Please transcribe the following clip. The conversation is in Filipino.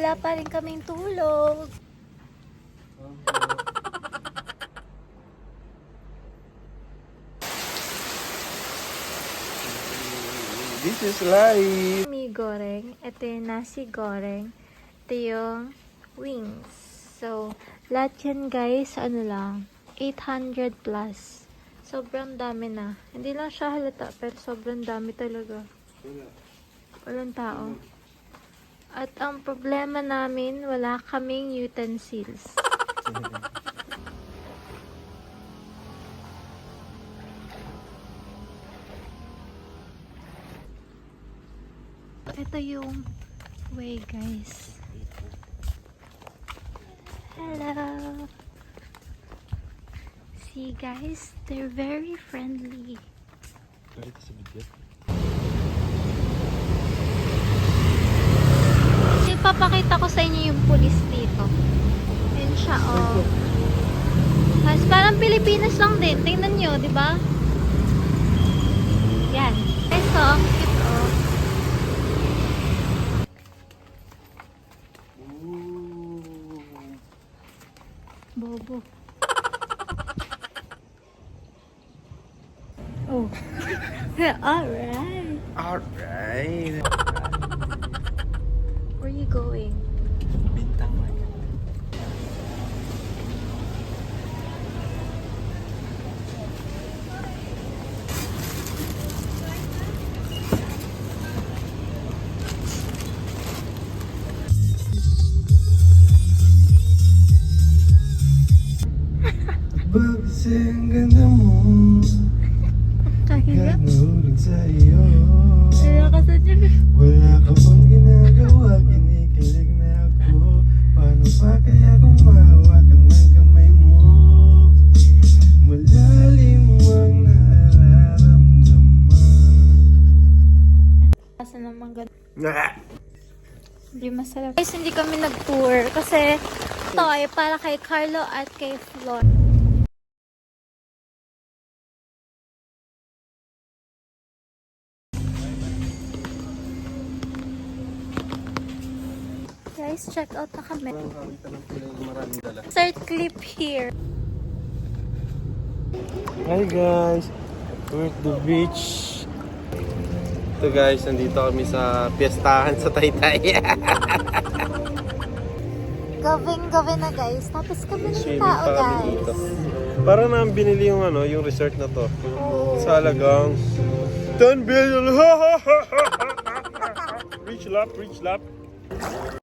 wala pa rin kaming tulog. This is live. Mi goreng. Ito yung nasi goreng. Ito yung wings. So, lahat yan guys, ano lang, 800 plus. Sobrang dami na. Hindi lang siya halata, pero sobrang dami talaga. Walang tao. At ang problema namin, wala kaming utensils. Ito yung way, guys. Hello! See, guys, they're very friendly. Ipapakita ko sa inyo yung police dito. Yun siya, oh. Mas parang Pilipinas lang din. Tingnan nyo, di ba? Yan. So, ang cute, oh. Bobo. Oh. Alright. Alright. Where are you going? Bintang man. Kasi ang ganda mo. Kahirap. Nahulog sa iyo. Kaya ka sa dyan. Wala ka pang ginagawa, kinikilig na ako. Paano pa kaya kung mahawakan ng kamay mo? Malalim ang nararamdaman. Kasi naman ganun. Hindi masarap. Guys, hindi kami nag-tour kasi ito ay para kay Carlo at kay Flor. Guys, check out na kami. Start clip here. Hi guys, we're at the beach. Ito guys, nandito kami sa piyestahan sa Taytay. Gawin na guys. Tapos kami ng Swimming tao pa kami guys. dito. Para naman binili yung yung resort na to. Oh. Sa halagang 10 billion. Rich lap.